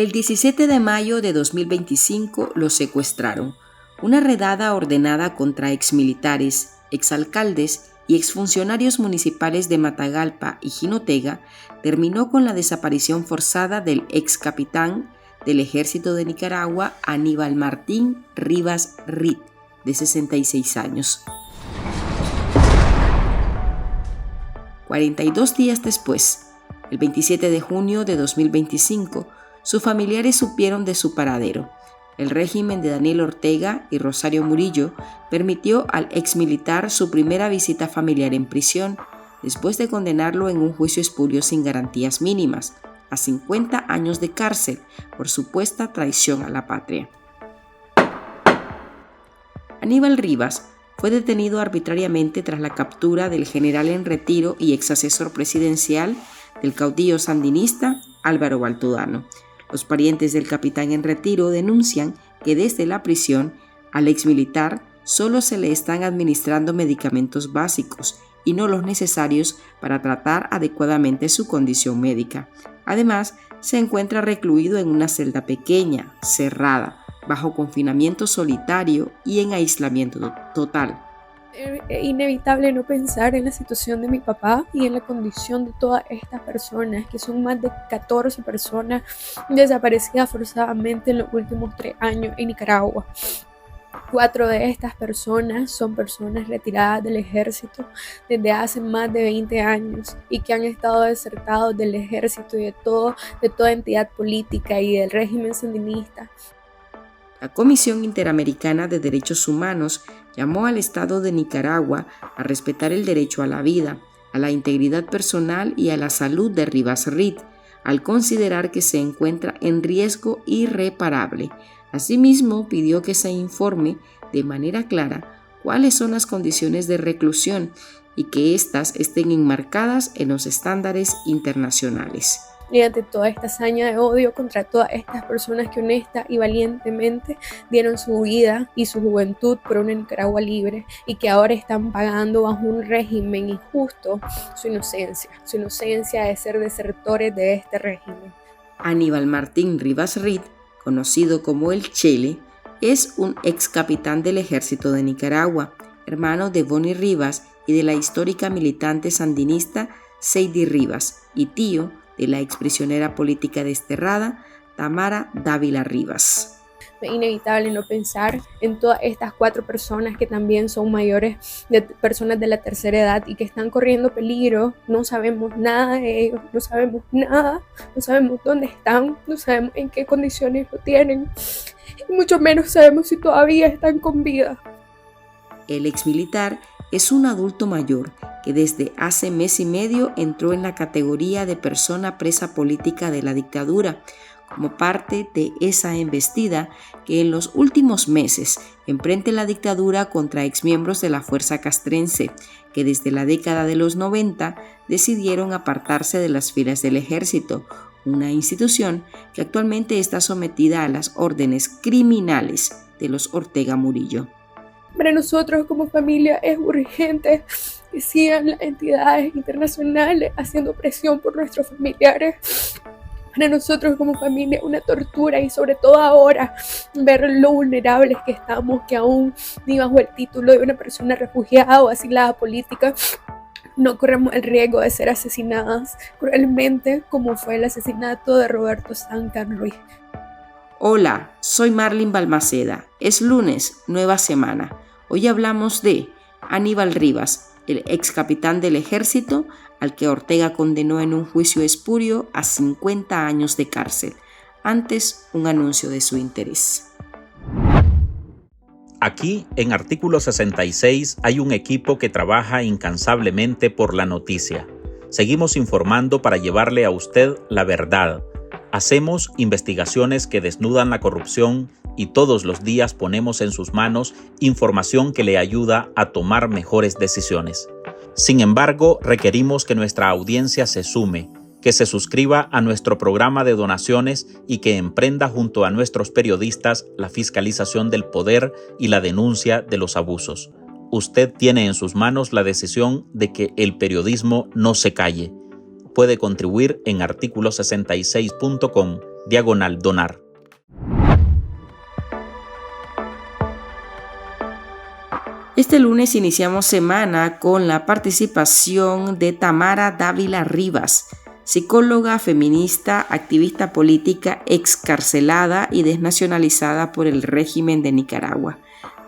El 17 de mayo de 2025 lo secuestraron. Una redada ordenada contra exmilitares, exalcaldes y exfuncionarios municipales de Matagalpa y Jinotega terminó con la desaparición forzada del excapitán del Ejército de Nicaragua, Aníbal Martín Rivas Ritt, de 66 años. 42 días después, el 27 de junio de 2025, sus familiares supieron de su paradero. El régimen de Daniel Ortega y Rosario Murillo permitió al exmilitar su primera visita familiar en prisión, después de condenarlo en un juicio espurio sin garantías mínimas, a 50 años de cárcel por supuesta traición a la patria. Aníbal Rivas fue detenido arbitrariamente tras la captura del general en retiro y exasesor presidencial del caudillo sandinista Álvaro Baltodano. Los parientes del capitán en retiro denuncian que desde la prisión al exmilitar solo se le están administrando medicamentos básicos y no los necesarios para tratar adecuadamente su condición médica. Además, se encuentra recluido en una celda pequeña, cerrada, bajo confinamiento solitario y en aislamiento total. Es inevitable no pensar en la situación de mi papá y en la condición de todas estas personas, que son más de 14 personas desaparecidas forzadamente en los últimos 3 años en Nicaragua. 4 de estas personas son personas retiradas del ejército desde hace más de 20 años y que han estado desertados del ejército y de toda entidad política y del régimen sandinista. La Comisión Interamericana de Derechos Humanos llamó al Estado de Nicaragua a respetar el derecho a la vida, a la integridad personal y a la salud de Rivas Ritt, al considerar que se encuentra en riesgo irreparable. Asimismo, pidió que se informe de manera clara cuáles son las condiciones de reclusión y que éstas estén enmarcadas en los estándares internacionales. Y ante toda esta hazaña de odio contra todas estas personas que honesta y valientemente dieron su vida y su juventud por una Nicaragua libre y que ahora están pagando bajo un régimen injusto su inocencia de ser desertores de este régimen. Aníbal Martín Rivas Ritt, conocido como el Chele, es un ex capitán del Ejército de Nicaragua, hermano de Bonnie Rivas y de la histórica militante sandinista Seydi Rivas, y tío de la exprisionera política desterrada Tamara Dávila Rivas. Es inevitable no pensar en todas estas 4 personas que también son mayores, de personas de la tercera edad y que están corriendo peligro. No sabemos nada de ellos, no sabemos nada, no sabemos dónde están, no sabemos en qué condiciones lo tienen y mucho menos sabemos si todavía están con vida. El exmilitar es un adulto mayor que desde hace mes y medio entró en la categoría de persona presa política de la dictadura, como parte de esa embestida que en los últimos meses emprende la dictadura contra exmiembros de la fuerza castrense, que desde la década de los 90 decidieron apartarse de las filas del ejército, una institución que actualmente está sometida a las órdenes criminales de los Ortega Murillo. Para nosotros como familia es urgente que sigan las entidades internacionales haciendo presión por nuestros familiares. Para nosotros como familia es una tortura y sobre todo ahora ver lo vulnerables que estamos, que aún ni bajo el título de una persona refugiada o asilada política no corremos el riesgo de ser asesinadas cruelmente como fue el asesinato de Roberto Sancan Ruiz. Hola, soy Marlene Balmaceda. Es lunes, nueva semana. Hoy hablamos de Aníbal Rivas, el ex capitán del ejército al que Ortega condenó en un juicio espurio a 50 años de cárcel. Antes, un anuncio de su interés. Aquí, en Artículo 66, hay un equipo que trabaja incansablemente por la noticia. Seguimos informando para llevarle a usted la verdad. Hacemos investigaciones que desnudan la corrupción y todos los días ponemos en sus manos información que le ayuda a tomar mejores decisiones. Sin embargo, requerimos que nuestra audiencia se sume, que se suscriba a nuestro programa de donaciones y que emprenda junto a nuestros periodistas la fiscalización del poder y la denuncia de los abusos. Usted tiene en sus manos la decisión de que el periodismo no se calle. Puede contribuir en articulo66.com /donar. Este lunes iniciamos semana con la participación de Tamara Dávila Rivas, psicóloga, feminista, activista política, excarcelada y desnacionalizada por el régimen de Nicaragua.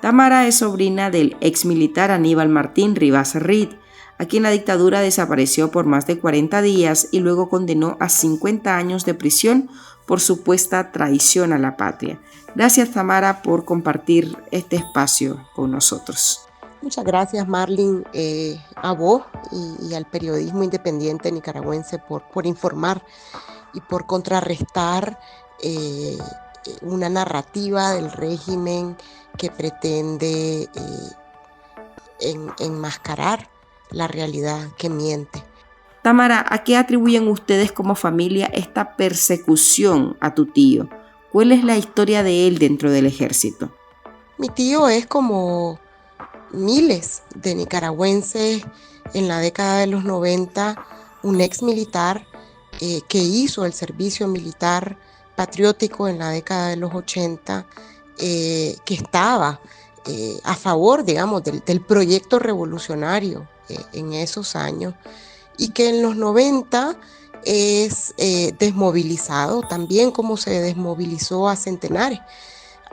Tamara es sobrina del exmilitar Aníbal Martín Rivas Reed, a quien la dictadura desapareció por más de 40 días y luego condenó a 50 años de prisión por supuesta traición a la patria. Gracias, Tamara, por compartir este espacio con nosotros. Muchas gracias, Marlene, a vos y al periodismo independiente nicaragüense por informar y por contrarrestar una narrativa del régimen que pretende enmascarar la realidad que miente. Tamara, ¿a qué atribuyen ustedes como familia esta persecución a tu tío? ¿Cuál es la historia de él dentro del ejército? Mi tío es como miles de nicaragüenses en la década de los 90, un ex militar que hizo el servicio militar patriótico en la década de los 80, que estaba a favor, digamos, del proyecto revolucionario en esos años, y que en los 90 es desmovilizado, también como se desmovilizó a centenares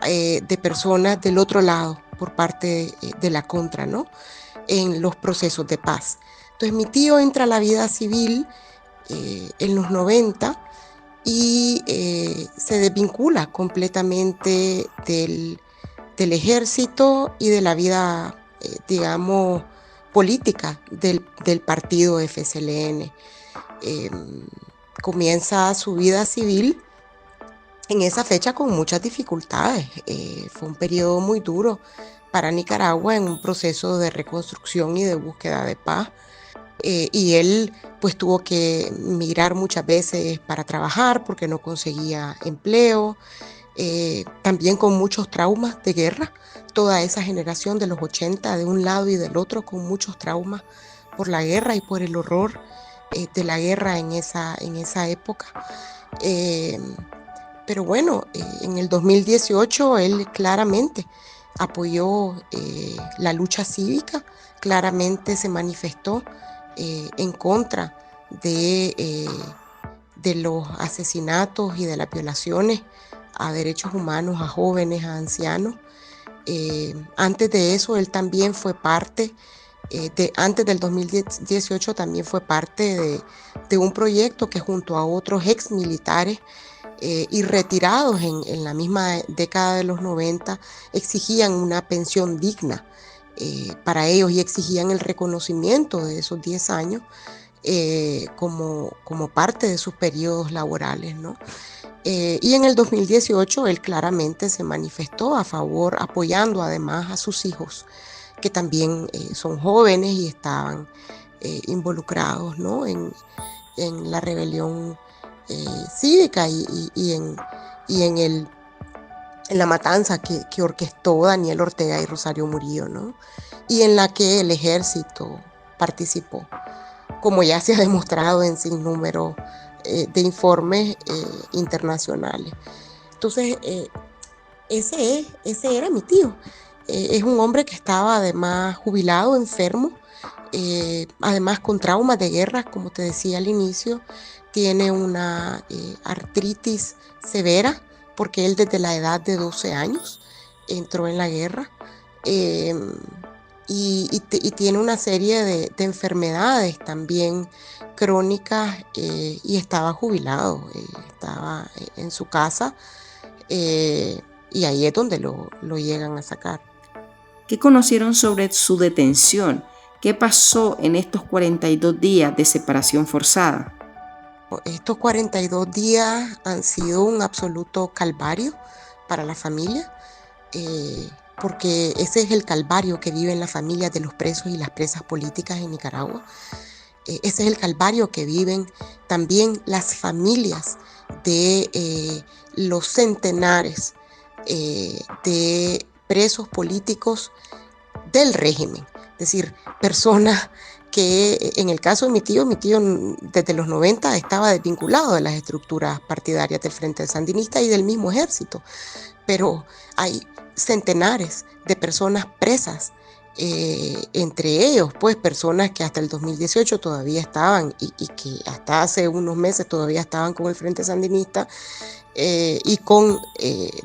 de personas del otro lado por parte de la contra, ¿no? En los procesos de paz. Entonces mi tío entra a la vida civil en los 90 y se desvincula completamente del ejército y de la vida, digamos, política del partido FSLN. Comienza su vida civil en esa fecha con muchas dificultades. Fue un periodo muy duro para Nicaragua en un proceso de reconstrucción y de búsqueda de paz. Y él pues tuvo que migrar muchas veces para trabajar porque no conseguía empleo. También con muchos traumas de guerra. Toda esa generación de los 80 de un lado y del otro con muchos traumas por la guerra y por el horror de la guerra en esa época. Pero bueno, en el 2018 él claramente apoyó la lucha cívica, claramente se manifestó en contra de los asesinatos y de las violaciones a derechos humanos, a jóvenes, a ancianos. Antes de eso, él también fue parte, antes del 2018 también fue parte de un proyecto que junto a otros ex militares y retirados en la misma década de los 90 exigían una pensión digna para ellos y exigían el reconocimiento de esos 10 años como parte de sus periodos laborales, ¿no? Y en el 2018 él claramente se manifestó a favor, apoyando además a sus hijos, que también son jóvenes y estaban involucrados, ¿no? en la rebelión cívica y en la matanza que orquestó Daniel Ortega y Rosario Murillo, ¿no? Y en la que el ejército participó, como ya se ha demostrado en sinnúmero de informes internacionales. Entonces, ese era mi tío. Es un hombre que estaba además jubilado, enfermo, además con traumas de guerra, como te decía al inicio. Tiene una artritis severa, porque él desde la edad de 12 años entró en la guerra. Y tiene una serie de enfermedades también crónicas y estaba jubilado, estaba en su casa y ahí es donde lo llegan a sacar. ¿Qué conocieron sobre su detención? ¿Qué pasó en estos 42 días de separación forzada? Estos 42 días han sido un absoluto calvario para la familia. Porque ese es el calvario que viven las familias de los presos y las presas políticas en Nicaragua. Ese es el calvario que viven también las familias de los centenares de presos políticos del régimen. Es decir, personas que en el caso de mi tío desde los 90 estaba desvinculado de las estructuras partidarias del Frente Sandinista y del mismo ejército, pero hay centenares de personas presas, entre ellos pues personas que hasta el 2018 todavía estaban y que hasta hace unos meses todavía estaban con el Frente Sandinista, y con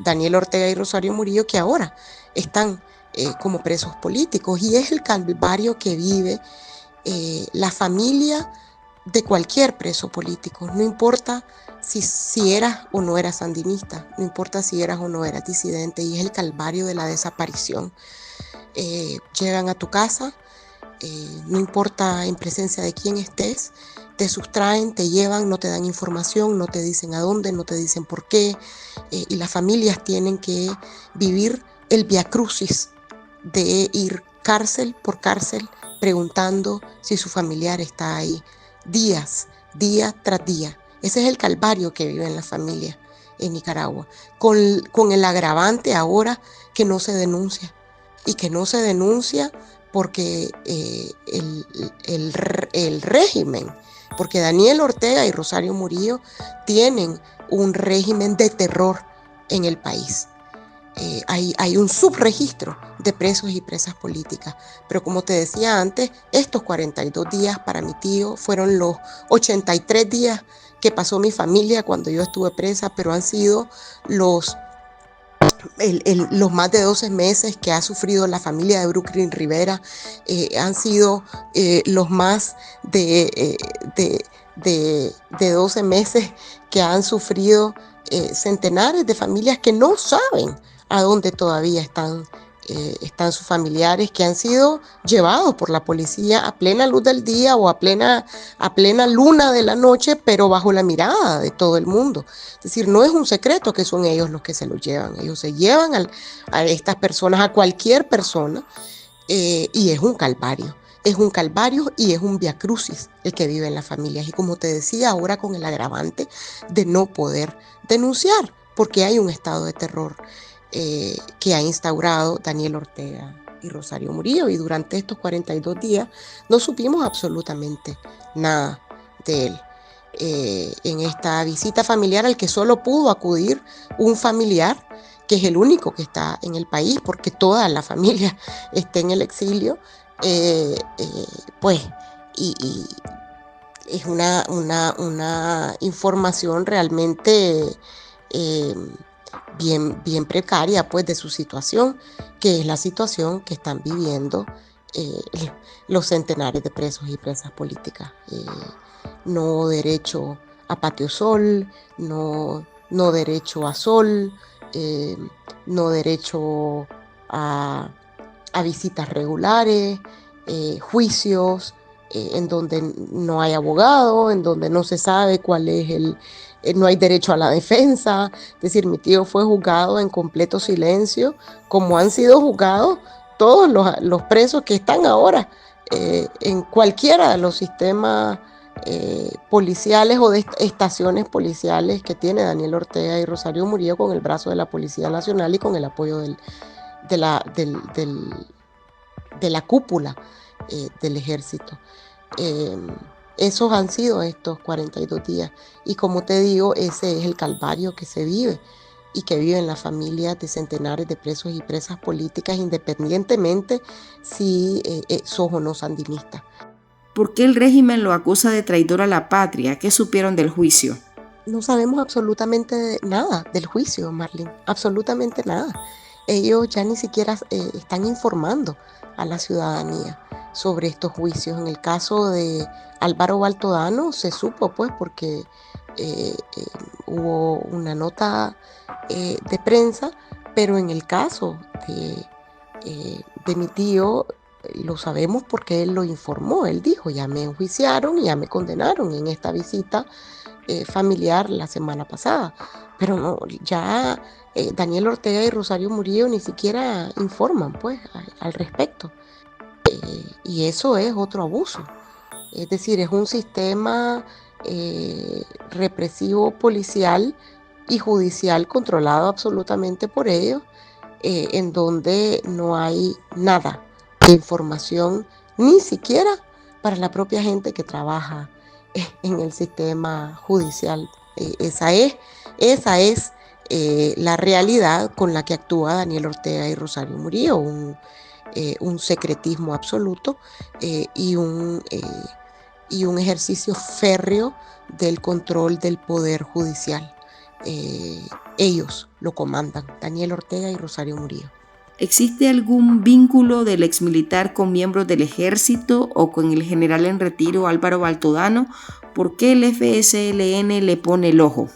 Daniel Ortega y Rosario Murillo, que ahora están como presos políticos, y es el calvario que vive la familia de cualquier preso político. No importa si eras o no eras sandinista, no importa si eras o no eras disidente, y es el calvario de la desaparición. Llegan a tu casa, no importa en presencia de quién estés, te sustraen, te llevan, no te dan información, no te dicen a dónde, no te dicen por qué, y las familias tienen que vivir el viacrucis de ir cárcel por cárcel preguntando si su familiar está ahí, día tras día. Ese es el calvario que viven las familias en Nicaragua, con el agravante ahora que no se denuncia, y que no se denuncia porque el régimen, porque Daniel Ortega y Rosario Murillo tienen un régimen de terror en el país. Hay un subregistro de presos y presas políticas, pero como te decía antes, estos 42 días para mi tío fueron los 83 días que pasó mi familia cuando yo estuve presa, pero han sido los más de 12 meses que ha sufrido la familia de Brooklyn Rivera, han sido los más de 12 meses que han sufrido centenares de familias que no saben a dónde todavía están sus familiares, que han sido llevados por la policía a plena luz del día o a plena luna de la noche, pero bajo la mirada de todo el mundo. Es decir, no es un secreto que son ellos los que se los llevan. Ellos se llevan a estas personas, a cualquier persona, y es un calvario. Es un calvario y es un viacrucis el que vive en las familias. Y como te decía, ahora con el agravante de no poder denunciar, porque hay un estado de terror que ha instaurado Daniel Ortega y Rosario Murillo, y durante estos 42 días no supimos absolutamente nada de él. En esta visita familiar al que solo pudo acudir un familiar, que es el único que está en el país, porque toda la familia está en el exilio, pues, y es una información realmente bien precaria, pues, de su situación, que es la situación que están viviendo los centenares de presos y presas políticas. No derecho a patio sol, no derecho a sol, no derecho a visitas regulares, juicios en donde no hay abogado, en donde no se sabe cuál es no hay derecho a la defensa. Es decir, mi tío fue juzgado en completo silencio, como han sido juzgados todos los presos que están ahora en cualquiera de los sistemas policiales o de estaciones policiales que tiene Daniel Ortega y Rosario Murillo, con el brazo de la Policía Nacional y con el apoyo de la cúpula del ejército. Esos han sido estos 42 días, y como te digo, ese es el calvario que se vive y que viven las familias de centenares de presos y presas políticas, independientemente si sos o no sandinista. ¿Por qué el régimen lo acusa de traidor a la patria? ¿Qué supieron del juicio? No sabemos absolutamente nada del juicio, Marlene, absolutamente nada. Ellos ya ni siquiera están informando a la ciudadanía sobre estos juicios. En el caso de Álvaro Baltodano se supo, pues, porque hubo una nota de prensa, pero en el caso de mi tío lo sabemos porque él lo informó. Él dijo: ya me enjuiciaron, ya me condenaron en esta visita familiar la semana pasada. Pero no, ya Daniel Ortega y Rosario Murillo ni siquiera informan, pues, al respecto. Y eso es otro abuso. Es decir, es un sistema represivo, policial y judicial controlado absolutamente por ellos, en donde no hay nada de información, ni siquiera para la propia gente que trabaja en el sistema judicial. Esa es la realidad con la que actúa Daniel Ortega y Rosario Murillo, un secretismo absoluto y un ejercicio férreo del control del poder judicial. Ellos lo comandan, Daniel Ortega y Rosario Murillo. ¿Existe algún vínculo del exmilitar con miembros del ejército o con el general en retiro Álvaro Baltodano? ¿Por qué el FSLN le pone el ojo?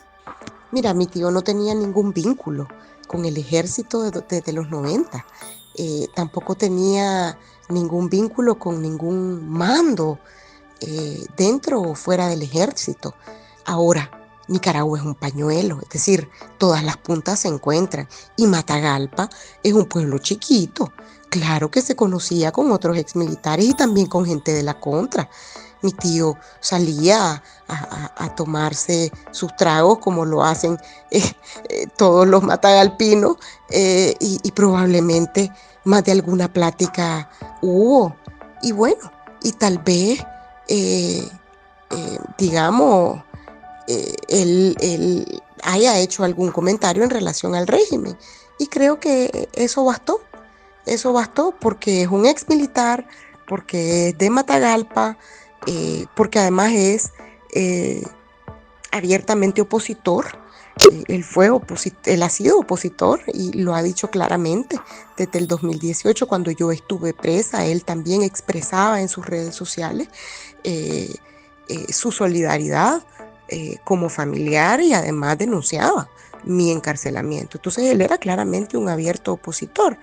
Mira, mi tío no tenía ningún vínculo con el ejército desde los 90. Tampoco tenía ningún vínculo con ningún mando dentro o fuera del ejército. Ahora, Nicaragua es un pañuelo, es decir, todas las puntas se encuentran y Matagalpa es un pueblo chiquito. Claro que se conocía con otros exmilitares y también con gente de la contra. Mi tío salía a tomarse sus tragos como lo hacen todos los matagalpinos y probablemente más de alguna plática hubo. Y bueno, y tal vez, digamos, él haya hecho algún comentario en relación al régimen. Y creo que eso bastó porque es un ex militar, porque es de Matagalpa, porque además es abiertamente opositor. Él ha sido opositor y lo ha dicho claramente desde el 2018 cuando yo estuve presa. Él también expresaba en sus redes sociales su solidaridad como familiar y además denunciaba mi encarcelamiento. Entonces él era claramente un abierto opositor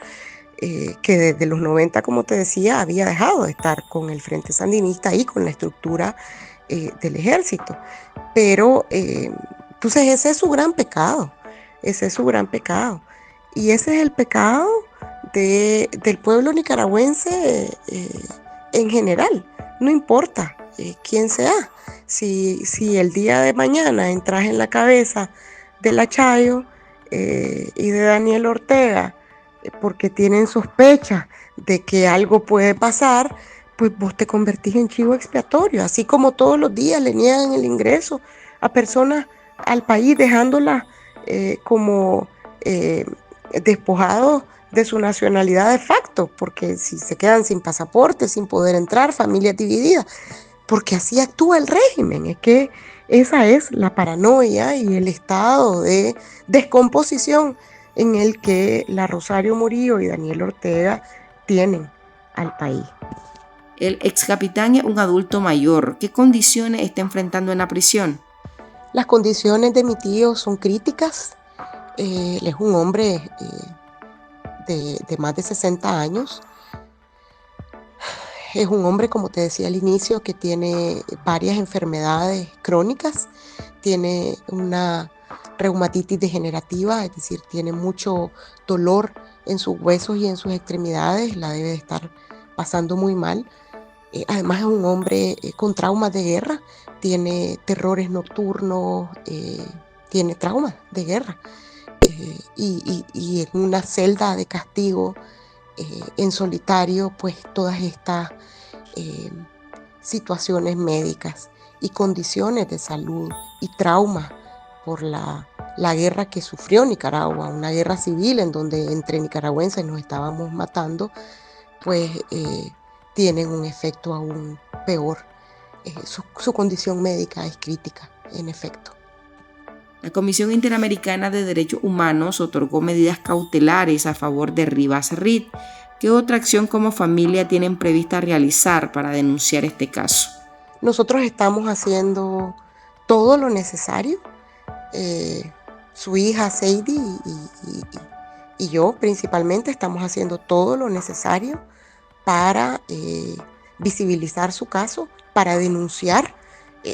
que desde los 90, como te decía, había dejado de estar con el Frente Sandinista y con la estructura del ejército. Pero entonces ese es su gran pecado, y ese es el pecado del pueblo nicaragüense en general, no importa quién sea. Si el día de mañana entras en la cabeza de la Chayo y de Daniel Ortega porque tienen sospechas de que algo puede pasar, pues vos te convertís en chivo expiatorio, así como todos los días le niegan el ingreso a personas al país, dejándolas como despojados de su nacionalidad de facto, porque si se quedan sin pasaporte, sin poder entrar, familias divididas, porque así actúa el régimen. Es que esa es la paranoia y el estado de descomposición en el que la Rosario Murillo y Daniel Ortega tienen al país. El ex capitán es un adulto mayor. ¿Qué condiciones está enfrentando en la prisión? Las condiciones de mi tío son críticas. Él es un hombre de más de 60 años. Es un hombre, como te decía al inicio, que tiene varias enfermedades crónicas. Tiene una reumatitis degenerativa, es decir, tiene mucho dolor en sus huesos y en sus extremidades. La debe de estar pasando muy mal. Además es un hombre con traumas de guerra, tiene terrores nocturnos, tiene traumas de guerra y en una celda de castigo en solitario, pues todas estas situaciones médicas y condiciones de salud y traumas por la guerra que sufrió Nicaragua, una guerra civil en donde entre nicaragüenses nos estábamos matando, pues tienen un efecto aún peor. Su condición médica es crítica, en efecto. La Comisión Interamericana de Derechos Humanos otorgó medidas cautelares a favor de Rivas Reed. ¿Qué otra acción como familia tienen prevista realizar para denunciar este caso? Nosotros estamos haciendo todo lo necesario. Su hija Sadie y yo principalmente estamos haciendo todo lo necesario para visibilizar su caso, para denunciar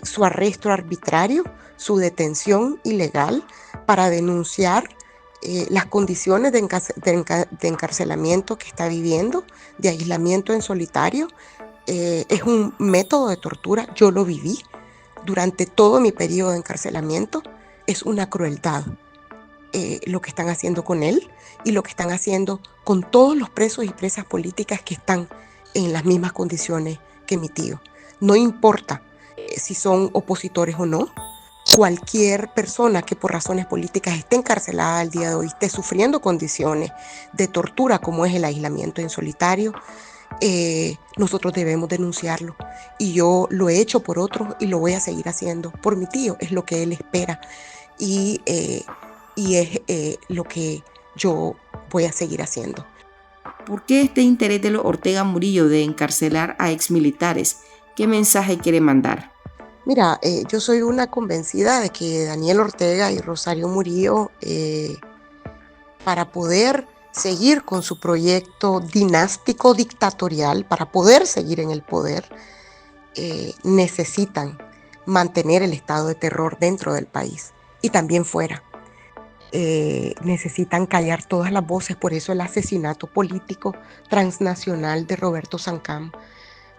su arresto arbitrario, su detención ilegal, para denunciar las condiciones de encarcelamiento que está viviendo, de aislamiento en solitario. Es un método de tortura, yo lo viví durante todo mi periodo de encarcelamiento. Es una crueldad lo que están haciendo con él y lo que están haciendo con todos los presos y presas políticas que están en las mismas condiciones que mi tío. no importa si son opositores o no. Cualquier persona que por razones políticas esté encarcelada al día de hoy, esté sufriendo condiciones de tortura como es el aislamiento en solitario, nosotros debemos denunciarlo. Y yo lo he hecho por otros y lo voy a seguir haciendo. Por mi tío es lo que él espera y es lo que yo voy a seguir haciendo. ¿Por qué este interés de los Ortega Murillo de encarcelar a exmilitares? ¿Qué mensaje quiere mandar? Mira, yo soy una convencida de que Daniel Ortega y Rosario Murillo, para poder seguir con su proyecto dinástico dictatorial, para poder seguir en el poder, necesitan mantener el estado de terror dentro del país y también fuera. Necesitan callar todas las voces, por eso el asesinato político transnacional de Roberto Sancam,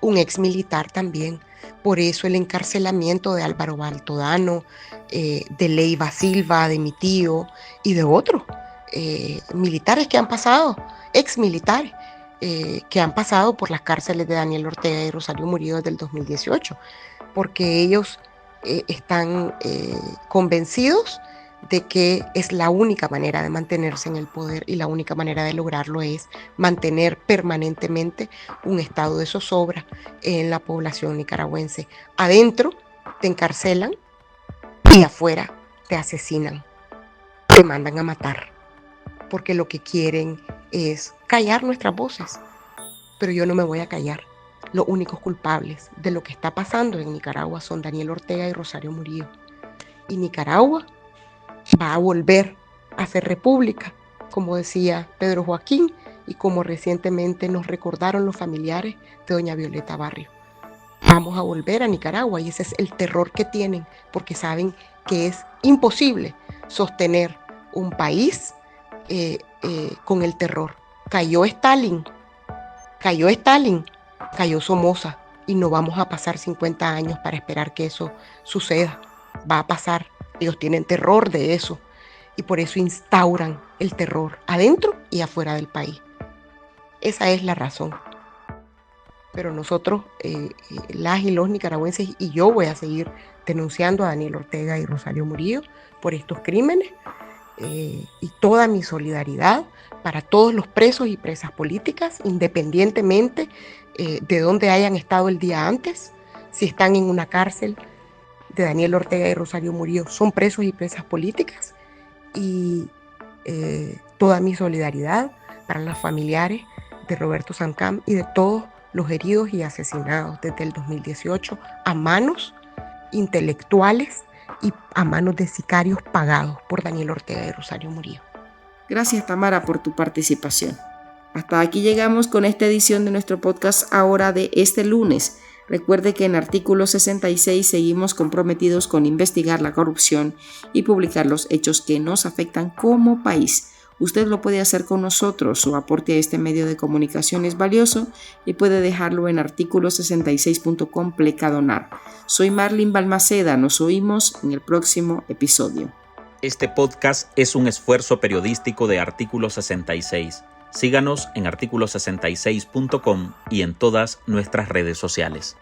un ex militar también, por eso el encarcelamiento de Álvaro Baltodano, de Leiva Silva, de mi tío y de otros militares que han pasado, ex militares, que han pasado por las cárceles de Daniel Ortega y Rosario Murillo desde el 2018, porque ellos están convencidos de que es la única manera de mantenerse en el poder y la única manera de lograrlo es mantener permanentemente un estado de zozobra en la población nicaragüense. Adentro te encarcelan y afuera te asesinan, te mandan a matar, porque lo que quieren es callar nuestras voces. Pero yo no me voy a callar. Los únicos culpables de lo que está pasando en Nicaragua son Daniel Ortega y Rosario Murillo. Y Nicaragua va a volver a ser república, como decía Pedro Joaquín y como recientemente nos recordaron los familiares de doña Violeta Barrio. Vamos a volver a Nicaragua y ese es el terror que tienen, porque saben que es imposible sostener un país con el terror. Cayó Stalin, cayó Somoza y no vamos a pasar 50 años para esperar que eso suceda. Va a pasar. Ellos tienen terror de eso y por eso instauran el terror adentro y afuera del país. Esa es la razón. Pero nosotros, las y los nicaragüenses, y yo voy a seguir denunciando a Daniel Ortega y Rosario Murillo por estos crímenes, y toda mi solidaridad para todos los presos y presas políticas, independientemente de dónde hayan estado el día antes, si están en una cárcel de Daniel Ortega y Rosario Murillo, son presos y presas políticas, y toda mi solidaridad para los familiares de Roberto Sancam y de todos los heridos y asesinados desde el 2018 a manos intelectuales y a manos de sicarios pagados por Daniel Ortega y Rosario Murillo. Gracias, Tamara, por tu participación. Hasta aquí llegamos con esta edición de nuestro podcast ahora de este lunes. Recuerde que en Artículo 66 seguimos comprometidos con investigar la corrupción y publicar los hechos que nos afectan como país. Usted lo puede hacer con nosotros. Su aporte a este medio de comunicación es valioso y puede dejarlo en articulo66.com/donar. Soy Marlene Balmaceda. Nos oímos en el próximo episodio. Este podcast es un esfuerzo periodístico de Artículo 66. Síganos en articulo66.com y en todas nuestras redes sociales.